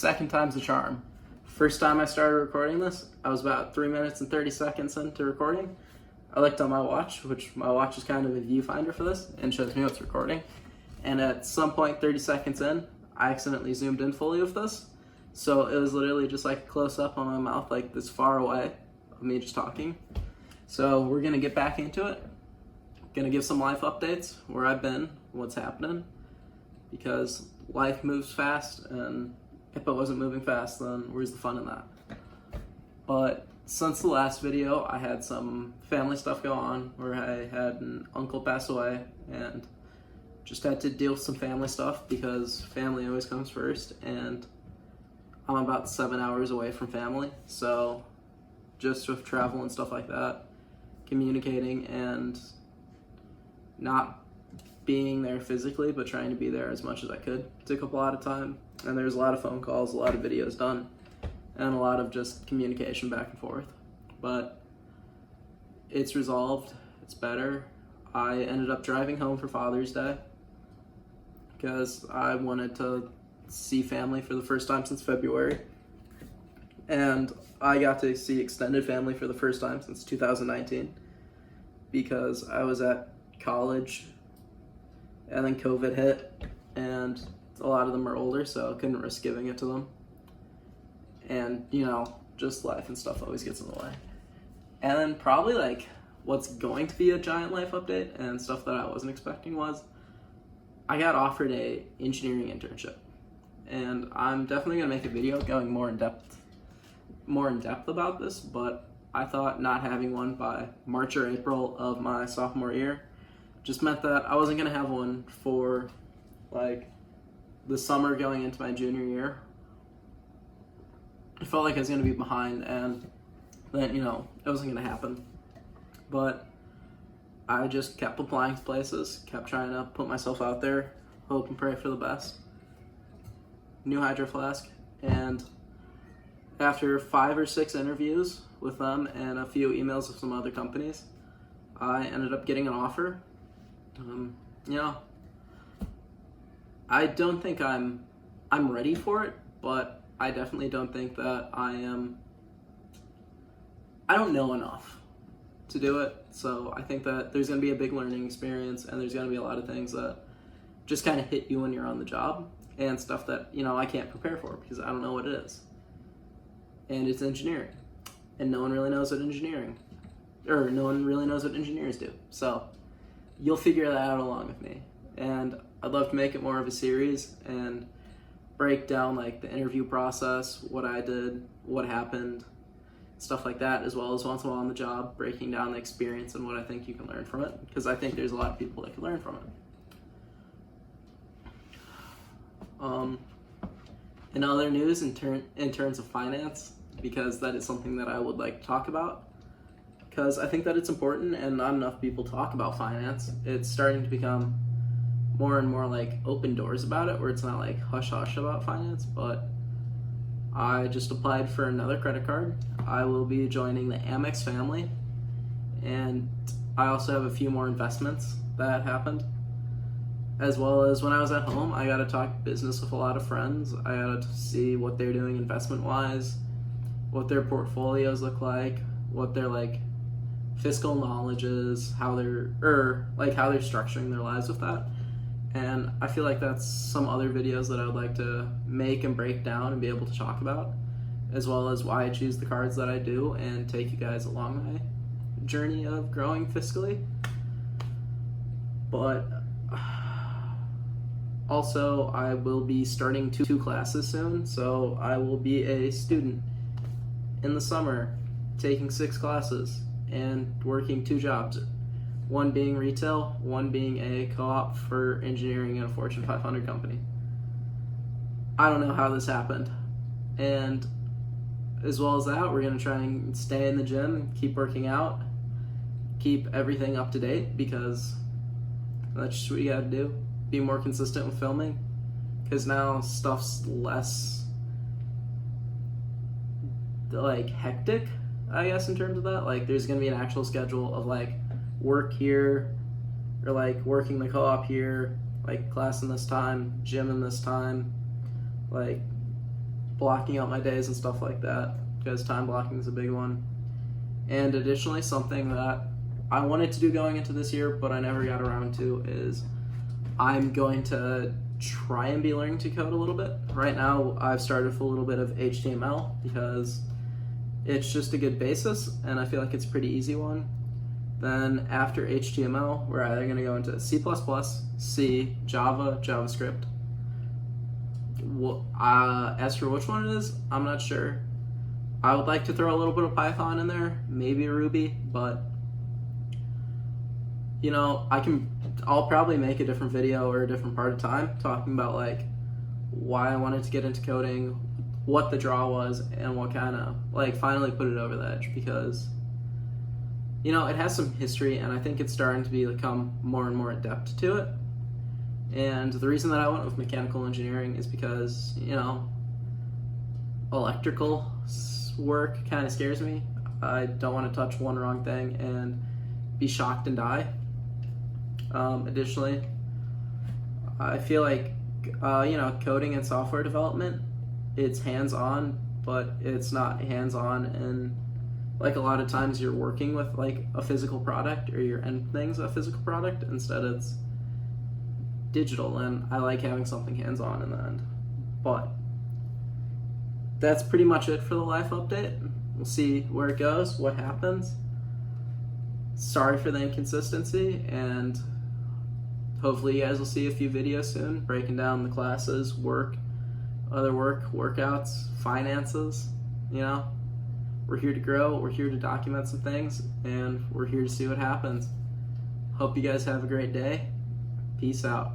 second time's a charm. First time I started recording this, I was about 3 minutes and 30 seconds into recording. I looked on my watch, which my watch is kind of a viewfinder for this, and shows me what's recording. And at some point, 30 seconds in, I accidentally zoomed in fully with this. So it was literally just like a close-up on my mouth, like this far away of me just talking. So we're gonna get back into it. Gonna give some life updates, where I've been, what's happening, because life moves fast, and if it wasn't moving fast, then where's the fun in that? But since the last video, I had some family stuff go on, where I had an uncle pass away, and just had to deal with some family stuff, because family always comes first, and I'm about 7 hours away from family, so just with travel and stuff like that, communicating and not being there physically, but trying to be there as much as I could, took up a lot of time. And there's a lot of phone calls, a lot of videos done, and a lot of just communication back and forth. But it's resolved, it's better. I ended up driving home for Father's Day because I wanted to see family for the first time since February. And I got to see extended family for the first time since 2019 because I was at college and then COVID hit, and a lot of them are older, so I couldn't risk giving it to them. And, you know, just life and stuff always gets in the way. And then probably like what's going to be a giant life update and stuff that I wasn't expecting was I got offered a engineering internship. And I'm definitely gonna make a video going more in depth about this, but I thought not having one by March or April of my sophomore year just meant that I wasn't gonna have one for like the summer going into my junior year. I felt like I was gonna be behind, and then, you know, it wasn't gonna happen. But I just kept applying to places, kept trying to put myself out there, hope and pray for the best. New Hydro Flask, and after 5 or 6 interviews with them and a few emails with some other companies, I ended up getting an offer. You know, I don't think I'm ready for it, but I definitely don't think that I don't know enough to do it. So I think that there's going to be a big learning experience, and there's going to be a lot of things that just kind of hit you when you're on the job, and stuff that, you know, I can't prepare for because I don't know what it is. And it's engineering, and no one really knows what engineers do. So you'll figure that out along with me. And I'd love to make it more of a series and break down like the interview process, what I did, what happened, stuff like that, as well as once in a while on the job, breaking down the experience and what I think you can learn from it, because I think there's a lot of people that can learn from it. In other news, in terms of finance, because that is something that I would like to talk about, because I think that it's important and not enough people talk about finance. It's starting to become more and more like open doors about it, where it's not like hush hush about finance. But I just applied for another credit card. I will be joining the Amex family, and I also have a few more investments that happened. As well as when I was at home, I got to talk business with a lot of friends. I got to see what they're doing investment-wise, what their portfolios look like, what their like fiscal knowledge is, how they're structuring their lives with that. And I feel like that's some other videos that I would like to make and break down and be able to talk about, as well as why I choose the cards that I do, and take you guys along my journey of growing fiscally. But also, I will be starting two classes soon, so I will be a student in the summer, taking 6 classes and working 2 jobs. One being retail, one being a co-op for engineering in a Fortune 500 company. I don't know how this happened. And as well as that, we're going to try and stay in the gym, keep working out, keep everything up to date, because that's just what you got to do. Be more consistent with filming, because now stuff's less like hectic, I guess, in terms of that. Like there's gonna be an actual schedule of like work here, or like working the co-op here, like class in this time, gym in this time, like blocking out my days and stuff like that, because time blocking is a big one. And additionally, something that I wanted to do going into this year, but I never got around to, is I'm going to try and be learning to code a little bit. Right now, I've started with a little bit of HTML because it's just a good basis, and I feel like it's a pretty easy one. Then after HTML, we're either going to go into C++, C, Java, JavaScript. As for which one it is, I'm not sure. I would like to throw a little bit of Python in there, maybe Ruby, but you know, I'll probably make a different video or a different part of time talking about like why I wanted to get into coding, what the draw was, and what kind of like finally put it over the edge, because you know, it has some history and I think it's starting to become more and more adept to it. And the reason that I went with mechanical engineering is because, you know, electrical work kind of scares me. I don't want to touch one wrong thing and be shocked and die. Additionally, I feel like, you know, coding and software development, it's hands-on, but it's not hands-on, and like a lot of times you're working with like a physical product, or your end thing's a physical product, instead it's digital, and I like having something hands-on in the end. But that's pretty much it for the life update. We'll see where it goes, what happens. Sorry for the inconsistency, and hopefully you guys will see a few videos soon breaking down the classes, work, other work, workouts, finances. You know, we're here to grow, we're here to document some things, and we're here to see what happens. Hope you guys have a great day. Peace out.